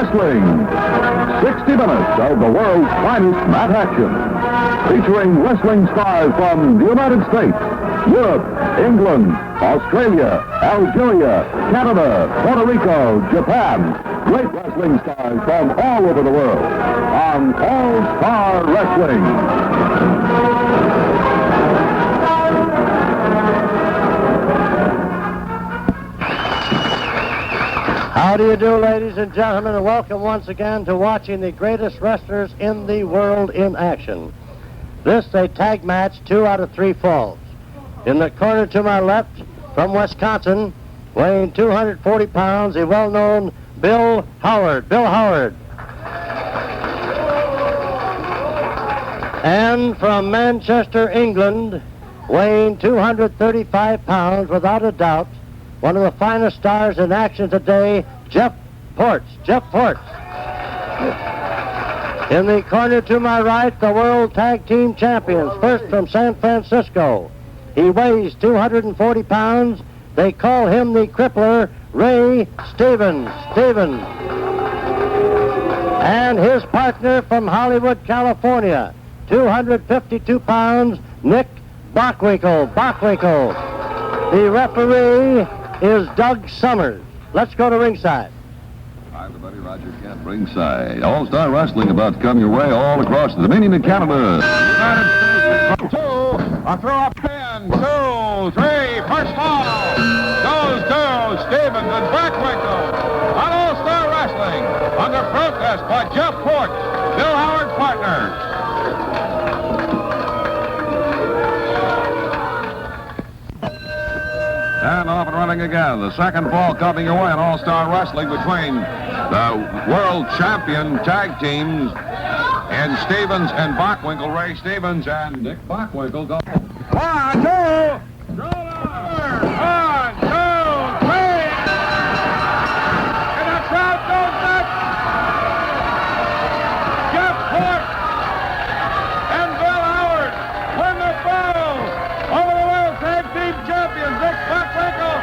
Wrestling. 60 minutes of the world's finest mat action. Featuring wrestling stars from the United States, Europe, England, Australia, Algeria, Canada, Puerto Rico, Japan. Great wrestling stars from all over the world on All-Star Wrestling. How do you do, ladies and gentlemen, and welcome once again to watching the greatest wrestlers in the world in action. This a tag match, 2 out of 3 falls. In the corner to my left, from Wisconsin, weighing 240 pounds, the well-known Bill Howard. Bill Howard. And from Manchester, England, weighing 235 pounds, without a doubt, one of the finest stars in action today, Geoff Portz. Geoff Portz. In the corner to my right, the World Tag Team Champions, first from San Francisco. He weighs 240 pounds. They call him the Crippler, Ray Stevens. And his partner from Hollywood, California, 252 pounds, Nick Bockwinkel. The referee is Doug Summers. Let's go to ringside. Hi, everybody. Rodger Kent, ringside. All-Star Wrestling about to come your way all across the Dominion of Canada. United States. 2, a throw-up pin. 2, 3, first fall. Goes to Stevens and Bockwinkel on All-Star Wrestling under protest by Geoff Portz, Bill Howard partner. And off and running again. The second fall coming your way in All-Star Wrestling between the world champion tag teams and Stevens and Bockwinkel. Ray Stevens and Nick Bockwinkel. Go. 1, 2. Roll over. 1, 2, 3. And the crowd goes nuts. Geoff Portz and Bill Howard win the battle over the world tag team champions, Nick Bockwinkel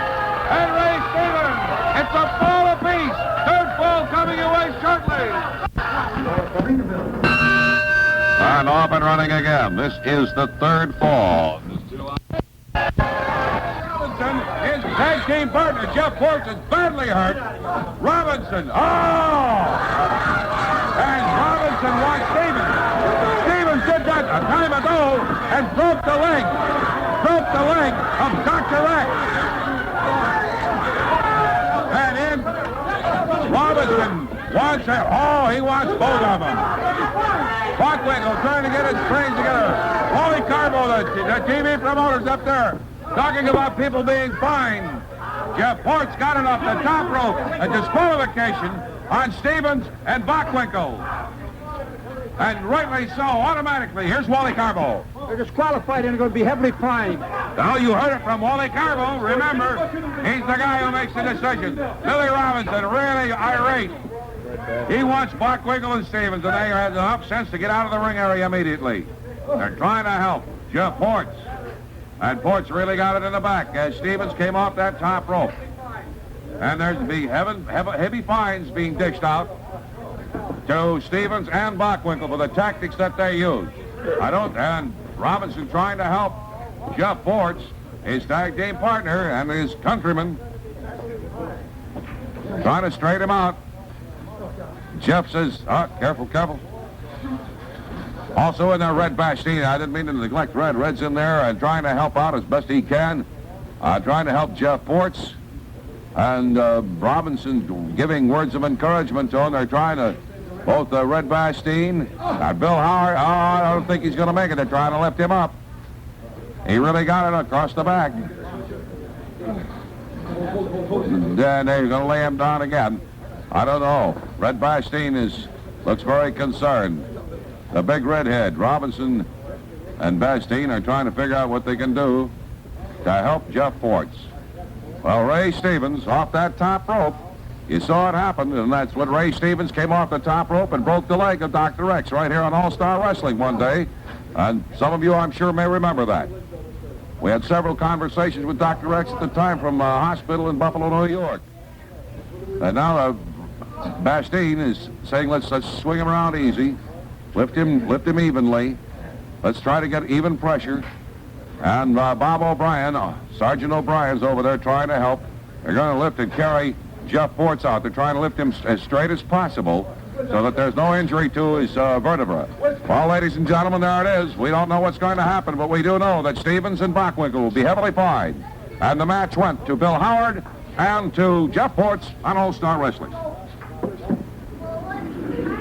and Ray Stevens. It's a fall apiece. Third fall coming away shortly. And off and running again. This is the third fall. Robinson, his tag team partner, Geoff Portz, is badly hurt. Robinson, and Robinson wants Stevens. Stevens did that a time ago and broke the leg of Dr. X. And in, Robinson wants it. He wants both of them. Bockwinkel trying to get his brains together. Wally Karbo, the TV promoter's up there, talking about people being fined. Geoff Portz got it off the top rope, a disqualification on Stevens and Bockwinkel. And rightly so, automatically. Here's Wally Karbo. They're disqualified and they're going to be heavily fined. Now, you heard it from Wally Karbo. Remember, he's the guy who makes the decision. Billy Robinson, really irate. He wants Bockwinkel and Stevens, and they had enough sense to get out of the ring area immediately. They're trying to help Geoff Portz. And Portz really got it in the back as Stevens came off that top rope. And there's to be heavy fines being dished out to Stevens and Bockwinkel for the tactics that they use. And Robinson trying to help Geoff Portz, his tag team partner, and his countryman, trying to straighten him out. Geoff says, careful. Also in there, Red Bastien. I didn't mean to neglect Red. Red's in there and trying to help out as best he can. Trying to help Geoff Portz. And Robinson giving words of encouragement to him. They're trying to, both Red Bastien and Bill Howard, I don't think he's going to make it. They're trying to lift him up. He really got it across the back. Then they're going to lay him down again. I don't know. Red Bastien looks very concerned. The big redhead, Robinson and Bastien, are trying to figure out what they can do to help Geoff Portz. Well, Ray Stevens off that top rope. You saw it happen, and that's when Ray Stevens came off the top rope and broke the leg of Dr. X right here on All-Star Wrestling one day. And some of you, I'm sure, may remember that. We had several conversations with Dr. X at the time from a hospital in Buffalo, New York. And now Bastien is saying, let's swing him around easy. Lift him evenly. Let's try to get even pressure. And Bob O'Brien, Sergeant O'Brien's over there trying to help. They're going to lift and carry Geoff Portz out. They're trying to lift him as straight as possible so that there's no injury to his vertebra. Well, ladies and gentlemen, there it is. We don't know what's going to happen, but we do know that Stevens and Bockwinkel will be heavily fined. And the match went to Bill Howard and to Geoff Portz on All-Star Wrestling.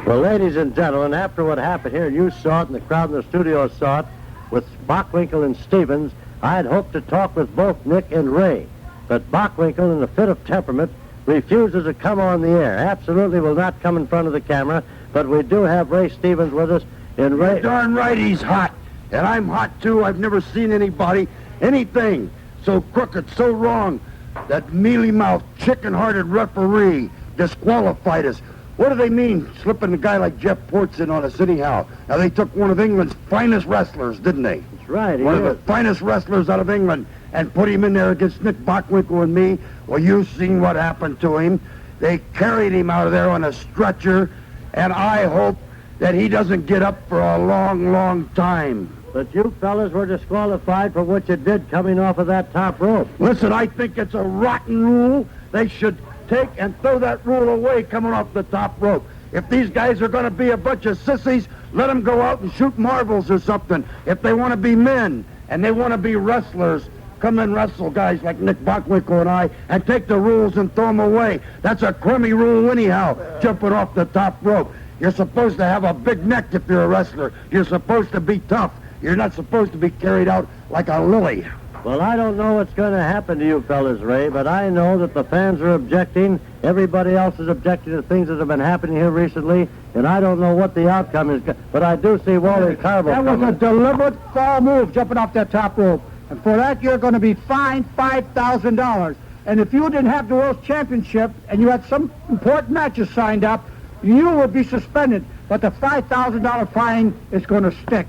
Well, ladies and gentlemen, after what happened here, you saw it and the crowd in the studio saw it, with Bockwinkel and Stevens, I had hoped to talk with both Nick and Ray. But Bockwinkel, in a fit of temperament, refuses to come on the air. Absolutely will not come in front of the camera, but we do have Ray Stevens with us. And Ray... You're darn right he's hot. And I'm hot, too. I've never seen anybody, anything so crooked, so wrong. That mealy-mouthed, chicken-hearted referee disqualified us. What do they mean, slipping a guy like Geoff Portz in on us anyhow? Now, they took one of England's finest wrestlers, didn't they? That's right. One of the finest wrestlers out of England, and put him in there against Nick Bockwinkel and me. Well, you've seen what happened to him. They carried him out of there on a stretcher, and I hope that he doesn't get up for a long, long time. But you fellas were disqualified for what you did coming off of that top rope. Listen, I think it's a rotten rule. They should take and throw that rule away coming off the top rope. If these guys are going to be a bunch of sissies, let them go out and shoot marbles or something. If they want to be men and they want to be wrestlers, come and wrestle guys like Nick Bockwinkel and I, and take the rules and throw them away. That's a crummy rule anyhow, jumping off the top rope. You're supposed to have a big neck if you're a wrestler. You're supposed to be tough. You're not supposed to be carried out like a lily. Well, I don't know what's going to happen to you fellas, Ray, but I know that the fans are objecting. Everybody else is objecting to things that have been happening here recently, and I don't know what the outcome is. But I do see Wally Karbo. That was a deliberate foul move, jumping off that top rope. And for that, you're going to be fined $5,000. And if you didn't have the World Championship and you had some important matches signed up, you would be suspended. But the $5,000 fine is going to stick.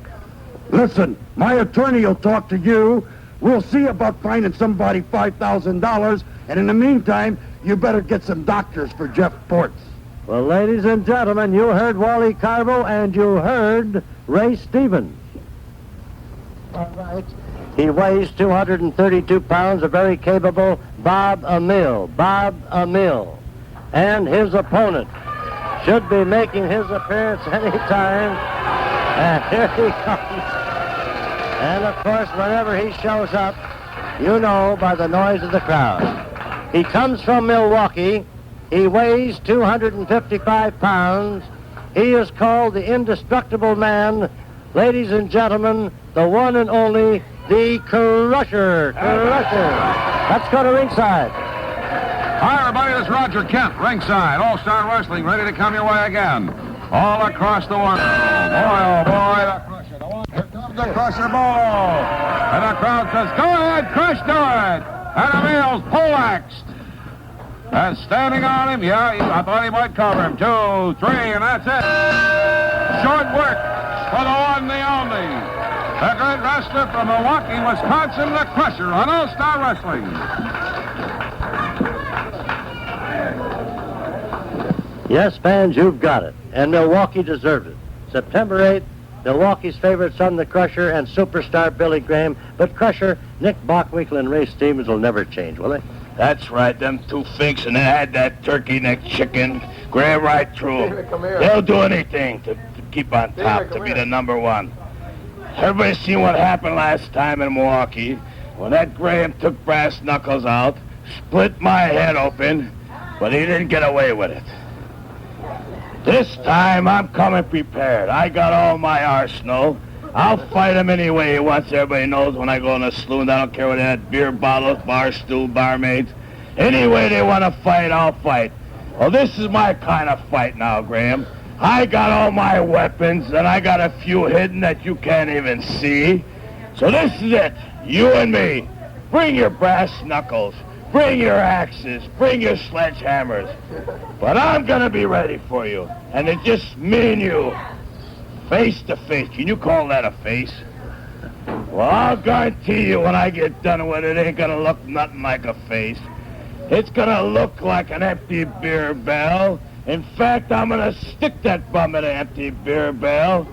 Listen, my attorney will talk to you. We'll see about finding somebody $5,000, and in the meantime, you better get some doctors for Geoff Portz. Well, ladies and gentlemen, you heard Wally Karbo and you heard Ray Stevens. All right. He weighs 232 pounds, a very capable Bob O'Neill. Bob O'Neill. And his opponent should be making his appearance any time. And here he comes. And, of course, whenever he shows up, you know by the noise of the crowd. He comes from Milwaukee. He weighs 255 pounds. He is called the Indestructible Man. Ladies and gentlemen, the one and only, the Crusher. Let's go to ringside. Hi, everybody. This is Rodger Kent, ringside. All-Star Wrestling, ready to come your way again. All across the world. Boy, oh, boy, the Crusher. Here comes the Crusher Bolo. And the crowd says, go ahead, Crush, do it. And O'Neill's poleaxed. And standing on him, I thought he might cover him. 2, 3, and that's it. Short work for the one, the only. The great wrestler from Milwaukee, Wisconsin, the Crusher on All-Star Wrestling. Yes, fans, you've got it. And Milwaukee deserved it. September 8th, Milwaukee's favorite son, the Crusher, and superstar Billy Graham. But Crusher, Nick Bockwinkel, and Ray Stevens will never change, will they? That's right, them two finks, and they had that turkey neck chicken. Graham right through them. They'll do anything to keep on top, to be the number one. Everybody seen what happened last time in Milwaukee when that Graham took brass knuckles out, split my head open, but he didn't get away with it. This time, I'm coming prepared. I got all my arsenal. I'll fight him anyway once everybody knows when I go in a saloon. I don't care whether they had beer bottles, bar stool, barmaids. Any way they want to fight, I'll fight. Well, this is my kind of fight now, Graham. I got all my weapons, and I got a few hidden that you can't even see. So this is it. You and me. Bring your brass knuckles. Bring your axes, bring your sledgehammers. But I'm going to be ready for you. And it's just me and you, face to face. Can you call that a face? Well, I'll guarantee you when I get done with it, it ain't going to look nothing like a face. It's going to look like an empty beer barrel, In fact, I'm gonna stick that bum in an empty beer barrel,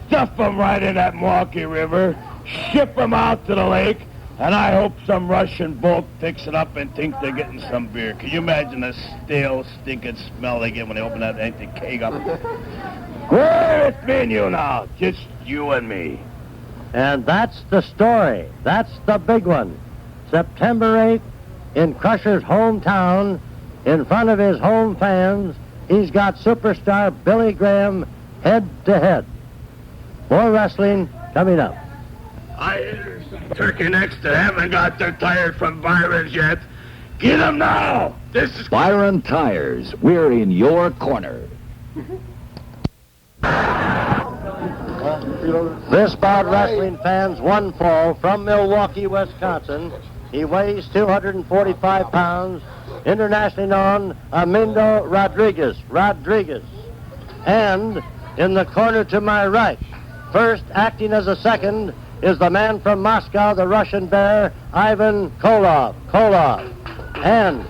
stuff him right in that Milwaukee River, ship him out to the lake, and I hope some Russian boat picks it up and thinks they're getting some beer. Can you imagine the stale, stinking smell they get when they open that empty keg up? Well, it's me and you now, just you and me. And that's the story. That's the big one. September 8th, in Crusher's hometown, in front of his home fans, he's got superstar Billy Graham head-to-head. More wrestling coming up. I hear some turkey necks that haven't got their tires from Byron's yet. Get them now! This is Byron Tires. We're in your corner. This bout, wrestling fans, one fall from Milwaukee, Wisconsin. He weighs 245 pounds, internationally known Amindo Rodriguez. And in the corner to my right, first acting as a second, is the man from Moscow, the Russian bear, Ivan Koloff. And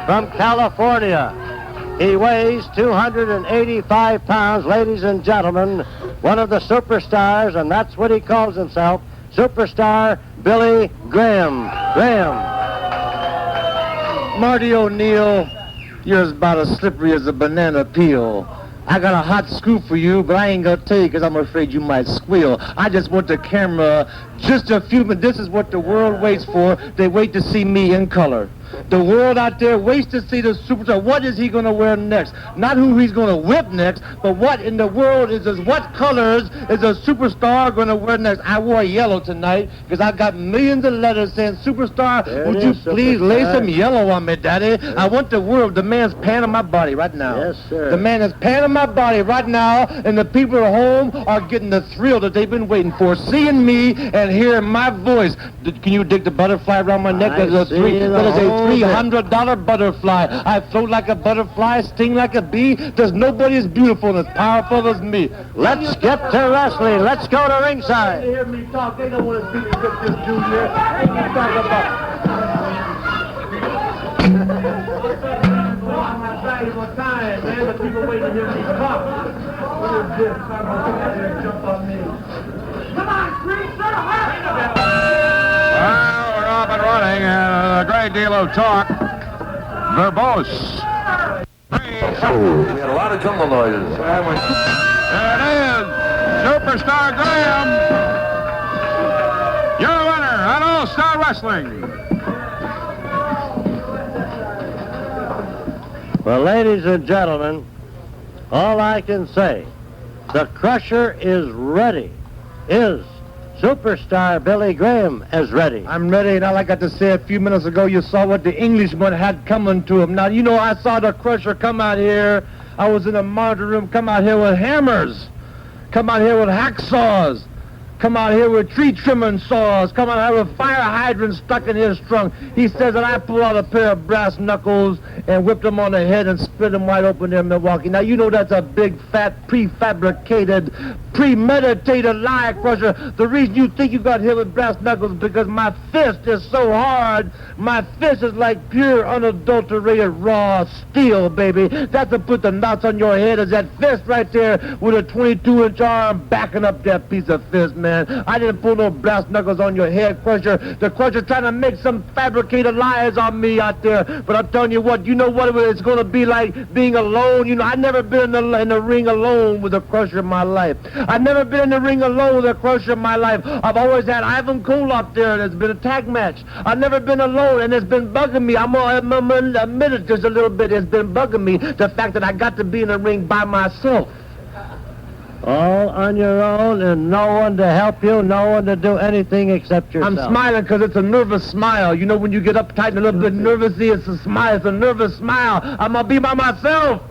from California, he weighs 285 pounds, ladies and gentlemen, one of the superstars, and that's what he calls himself, Superstar Billy Graham. Marty O'Neill, you're about as slippery as a banana peel. I got a hot scoop for you, but I ain't gonna tell you because I'm afraid you might squeal. I just want the camera just a few minutes. This is what the world waits for. They wait to see me in color. The world out there waits to see the superstar. What is he going to wear next? Not who he's going to whip next, but what in the world is this? What colors is a superstar going to wear next? I wore yellow tonight because I got millions of letters saying, superstar, would you please lay some yellow on me, Daddy? I want the world. The man's panning my body right now. Yes, sir. The man is panning my body right now, and the people at home are getting the thrill that they've been waiting for, seeing me and hearing my voice. Can you dig the butterfly around my neck? That is a $300 butterfly. I float like a butterfly, sting like a bee. There's nobody as beautiful and as powerful as me. Let's get to wrestling. Let's go to ringside. They hear me talk. They don't want to see me with this junior. What you talking about? Time, man. The people waiting to hear me talk. What is this? Jump on me. Come on, Green, Well, we're off and running, and a great deal of talk. Verbose. We had a lot of jungle noises. There it is. Superstar Graham. Your winner on All-Star Wrestling. Well, ladies and gentlemen, all I can say, the Crusher is ready. Is Superstar Billy Graham is ready. I'm ready, and all I got to say a few minutes ago, you saw what the Englishman had coming to him. Now, you know, I saw the Crusher come out here. I was in the monitor room, come out here with hammers, come out here with hacksaws, come out here with tree trimming saws, come out here with fire hydrants stuck in his trunk. He says that I pulled out a pair of brass knuckles and whipped them on the head and split them wide open there in Milwaukee. Now, you know that's a big, fat, prefabricated, premeditated lie, Crusher. The reason you think you got hit with brass knuckles is because my fist is so hard. My fist is like pure, unadulterated, raw steel, baby. That's what put the knots on your head, is that fist right there with a 22-inch arm backing up that piece of fist, man. I didn't pull no brass knuckles on your head, Crusher. The Crusher trying to make some fabricated lies on me out there. But I'm telling you what, you know what it's going to be like being alone. You know, I've never been in the ring alone with a Crusher in my life. I've never been in the ring alone with a Crusher in my life. I've always had Ivan Koloff there, and it's been a tag match. I've never been alone, and it's been bugging me. I'm going to admit it just a little bit. It's been bugging me, the fact that I got to be in the ring by myself. All on your own, and no one to help you, no one to do anything except yourself. I'm smiling because it's a nervous smile. You know, when you get uptight and a little bit nervousy, it's a smile. It's a nervous smile. I'm going to be by myself.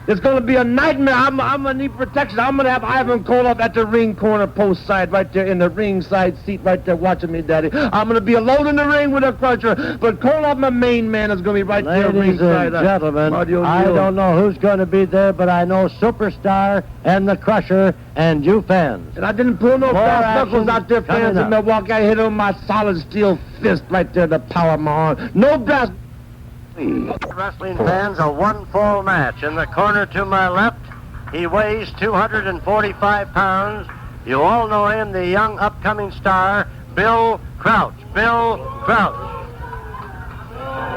It's going to be a nightmare. I'm going to need protection. I'm going to have Ivan Koloff at the ring corner post side right there in the ringside seat right there watching me, Daddy. I'm going to be alone in the ring with a Crusher, but Koloff, my main man, is going to be right there ringside. Ladies and gentlemen, I don't know who's going to be there, but I know Superstar and the Crusher and you fans. And I didn't pull no brass knuckles out there, fans in Milwaukee. I hit him with my solid steel fist right there, the power of my arm. No brass Wrestling fans, a one-fall match. In the corner to my left, he weighs 245 pounds. You all know him, the young upcoming star, Bill Crouch. Bill Crouch.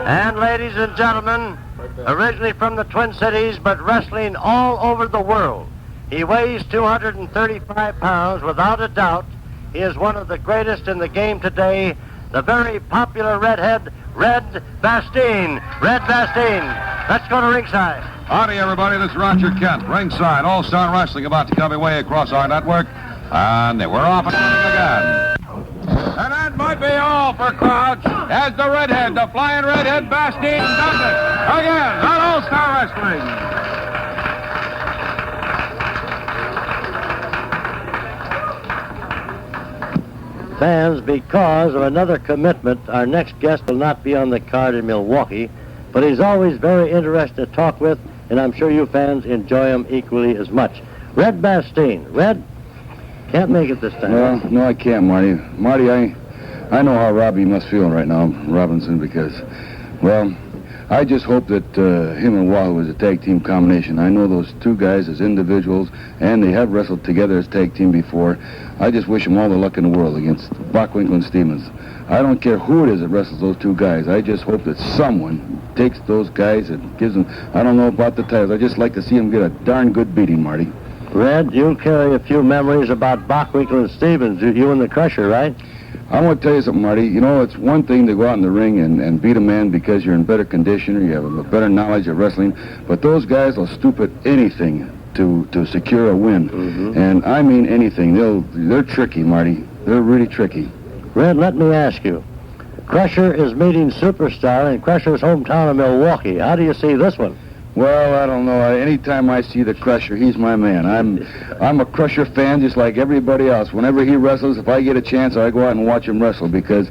And ladies and gentlemen, originally from the Twin Cities, but wrestling all over the world. He weighs 235 pounds, without a doubt. He is one of the greatest in the game today, the very popular redhead, Red Bastien. Red Bastien. Let's go to ringside. Howdy, everybody. This is Rodger Kent, ringside. All-Star Wrestling about to come your way across our network. And we're off and running again. And that might be all for Crouch as the redhead, the flying redhead Bastien does it again on All-Star Wrestling. Fans, because of another commitment, our next guest will not be on the card in Milwaukee, but he's always very interesting to talk with, and I'm sure you fans enjoy him equally as much. Red Bastien. Red, can't make it this time. Well, no, I can't, Marty. Marty, I know how Robbie must feel right now, Robinson, because, well, I just hope that him and Wally was a tag team combination. I know those two guys as individuals, and they have wrestled together as tag team before. I just wish them all the luck in the world against Bockwinkel and Stevens. I don't care who it is that wrestles those two guys. I just hope that someone takes those guys and gives them, I don't know about the titles. I just like to see them get a darn good beating, Marty. Red, you carry a few memories about Bockwinkel and Stevens, you and the Crusher, right? I want to tell you something, Marty. You know, it's one thing to go out in the ring and beat a man because you're in better condition or you have a better knowledge of wrestling, but those guys will stoop at anything to secure a win. Mm-hmm. And I mean anything. They're tricky, Marty. They're really tricky. Red, let me ask you. Crusher is meeting Superstar in Crusher's hometown of Milwaukee. How do you see this one? Well, I don't know. Anytime I see the Crusher, he's my man. I'm a Crusher fan just like everybody else. Whenever he wrestles, if I get a chance, I go out and watch him wrestle because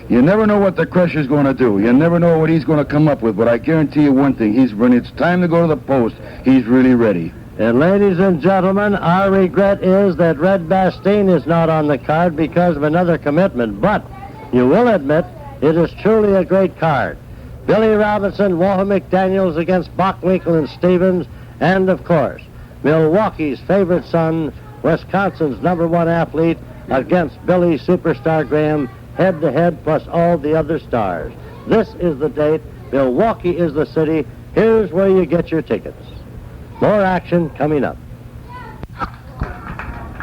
you never know what the Crusher's going to do. You never know what he's going to come up with. But I guarantee you one thing. When it's time to go to the post, he's really ready. And ladies and gentlemen, our regret is that Red Bastien is not on the card because of another commitment. But you will admit it is truly a great card. Billy Robinson, Wolfe McDaniels against Bockwinkel and Stevens, and of course, Milwaukee's favorite son, Wisconsin's #1 athlete, against Billy Superstar Graham, head-to-head plus all the other stars. This is the date. Milwaukee is the city. Here's where you get your tickets. More action coming up.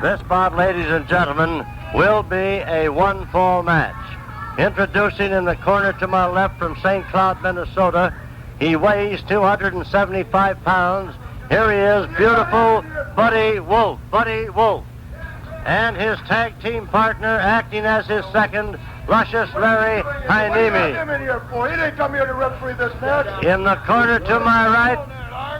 This bout, ladies and gentlemen, will be a one-fall match. Introducing in the corner to my left from St. Cloud, Minnesota, he weighs 275 pounds. Here he is, beautiful Buddy Wolfe. Buddy Wolfe. And his tag team partner, acting as his second, luscious Larry Heiniemi. He didn't come here to referee this match. In the corner to my right,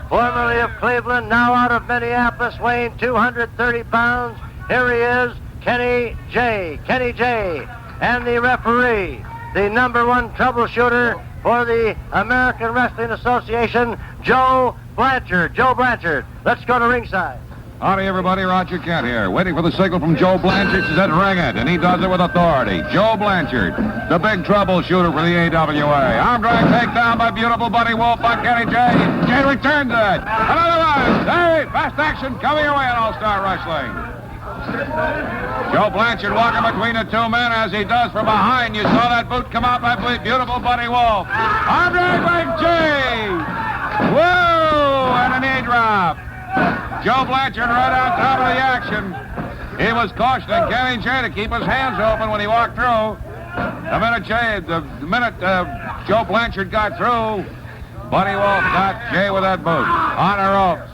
formerly of Cleveland, now out of Minneapolis, weighing 230 pounds. Here he is, Kenny J. Kenny J. And the referee, the #1 troubleshooter for the American Wrestling Association, Joe Blanchard. Joe Blanchard. Let's go to ringside. Howdy, everybody. Rodger Kent here, waiting for the signal from Joe Blanchard to said ring it, and he does it with authority. Joe Blanchard, the big troubleshooter for the AWA. Arm drag takedown by beautiful Buddy Wolfe on Kenny J. J returns it. Another one. Hey, fast action coming away in All-Star Wrestling. Joe Blanchard walking between the two men as he does from behind. You saw that boot come out by beautiful Buddy Wolfe. Arm drag by J. Whoa, and a knee drop. Joe Blanchard right on top of the action. He was cautioning Kenny J to keep his hands open when he walked through. The minute Joe Blanchard got through, Buddy Wolfe got Jay with that boot on the ropes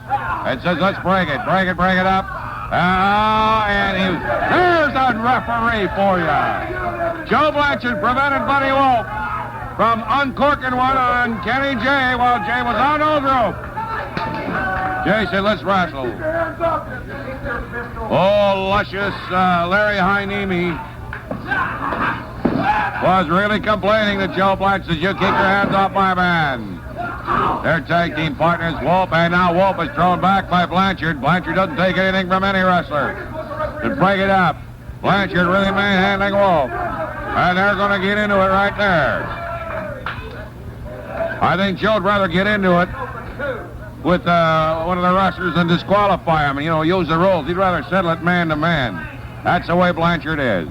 and says, let's break it up. And there's a referee for you. Joe Blanchard prevented Buddy Wolfe from uncorking one on Kenny J while Jay was on those ropes. Jay said, let's wrestle. Oh, luscious Larry Heiniemi was really complaining that Joe Blanchard says, you keep your hands off my man. Their tag team partners, Wolfe, and now Wolfe is thrown back by Blanchard. Blanchard doesn't take anything from any wrestler. To break it up, Blanchard really manhandling Wolfe. And they're going to get into it right there. I think Joe'd rather get into it with one of the wrestlers than disqualify him and, use the rules. He'd rather settle it man to man. That's the way Blanchard is.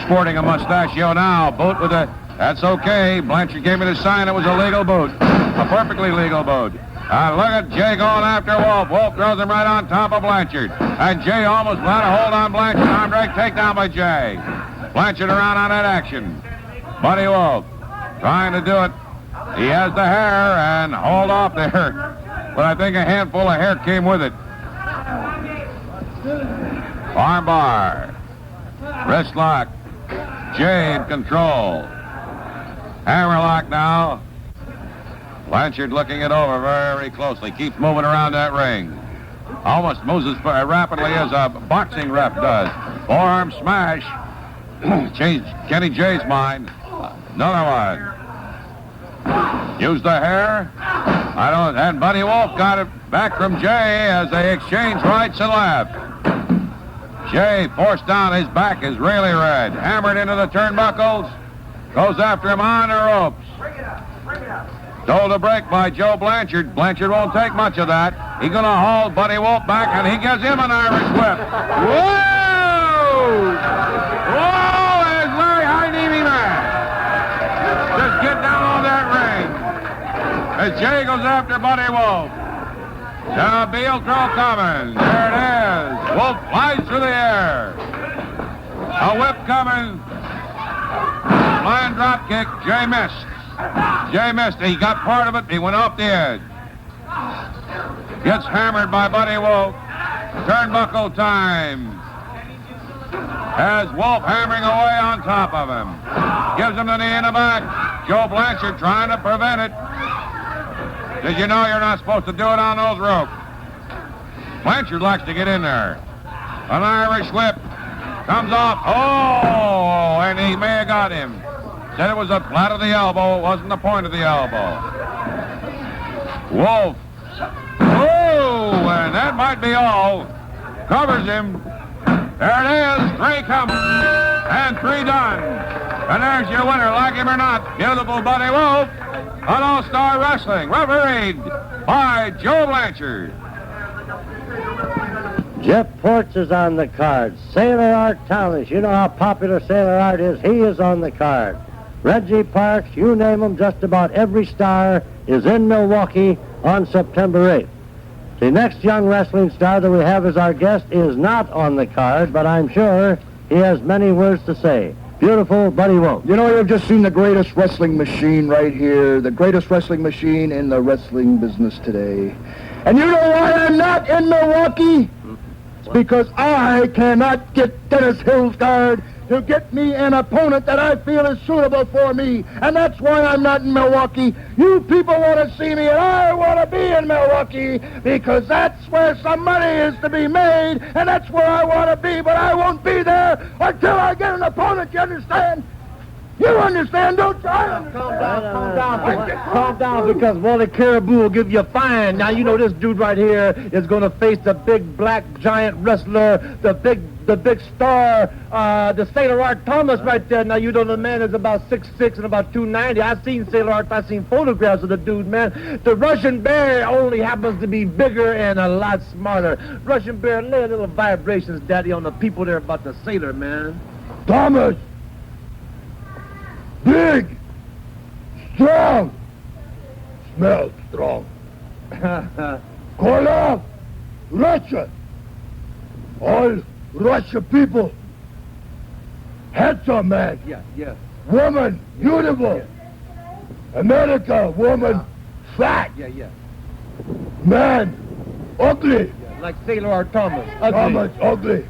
Sporting a mustachio now. Boot with a... That's okay. Blanchard gave me the sign it was a legal boot. A perfectly legal boot. Look at Jay going after Wolfe. Wolfe throws him right on top of Blanchard. And Jay almost got a hold on Blanchard. Arm drag takedown by Jay. Blanchard around on that action. Buddy Wolfe trying to do it. He has the hair and hold off there. But I think a handful of hair came with it. Arm bar. Wrist lock. Jay in control. Hammerlock now. Blanchard looking it over very closely. Keeps moving around that ring. Almost moves as rapidly as a boxing ref does. Forearm smash. Changed Kenny Jay's mind. Another one. Use the hair. And Buddy Wolfe got it back from Jay as they exchange rights and left. Jay forced down. His back is really red. Hammered into the turnbuckles. Goes after him on the ropes. Told to break by Joe Blanchard. Blanchard won't take much of that. He's going to haul Buddy Wolfe back, and he gives him an Irish whip. Whoa! Whoa! There's Larry Heiniemi man. Just get down on that ring. As Jay goes after Buddy Wolfe. Now Beal throw coming. There it is. Wolfe flies through the air. A whip coming. Flying drop kick. Jay missed. Jay missed. He got part of it. He went off the edge. Gets hammered by Buddy Wolfe. Turnbuckle time. Has Wolfe hammering away on top of him. Gives him the knee in the back. Joe Blanchard trying to prevent it. Did you know you're not supposed to do it on those ropes? Blanchard likes to get in there. An Irish whip. Comes off. Oh, and he may have got him. Said it was the flat of the elbow. It wasn't the point of the elbow. Wolfe. Oh, and that might be all. Covers him. There it is. 3 coming. And 3 done. And there's your winner, like him or not. Beautiful Buddy Wolfe. On All-Star Wrestling. Refereed by Joe Blanchard. Geoff Portz is on the card. Sailor Art Thomas, you know how popular Sailor Art is. He is on the card. Reggie Parks, you name them, just about every star is in Milwaukee on September 8th. The next young wrestling star that we have as our guest is not on the card, but I'm sure he has many words to say. Beautiful Buddy Wolfe. You know, you've just seen the greatest wrestling machine right here, the greatest wrestling machine in the wrestling business today. And you know why I'm not in Milwaukee? It's because I cannot get Dennis Hillsgard to get me an opponent that I feel is suitable for me. And that's why I'm not in Milwaukee. You people want to see me, and I want to be in Milwaukee because that's where some money is to be made, and that's where I want to be, but I won't be there until I get an opponent, you understand? You understand, don't you? I understand. Calm down, because Wally Karbo will give you a fine. Now, you know this dude right here is going to face the big black giant wrestler, the big star, the Sailor Art Thomas right there. Now, you know the man is about 6'6" and about 290. I've seen Sailor Art. I've seen photographs of the dude, man. The Russian Bear only happens to be bigger and a lot smarter. Russian Bear, lay a little vibrations, Daddy, on the people there about the Sailor, man. Thomas! Big! Strong! Smells strong. Koloff! Russia! All Russia people! Handsome man! Yeah. Woman! Beautiful! Yeah. America! Woman! Fat! Yeah. Man! Ugly! Yeah, like Sailor Art Thomas. Ugly. Thomas! Ugly!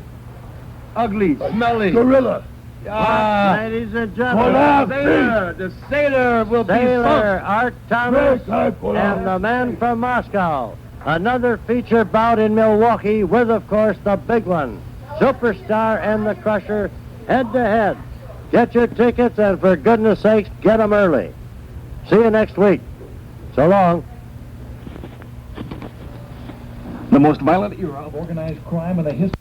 Ugly. Smelly. Gorilla! Ladies and gentlemen, Koloff! The Sailor will be Sailor Art Thomas Yes, and the man from Moscow. Another feature bout in Milwaukee with, of course, the big one, Superstar and the Crusher, head-to-head. Get your tickets, and for goodness sakes, get them early. See you next week. So long. The most violent era of organized crime in the history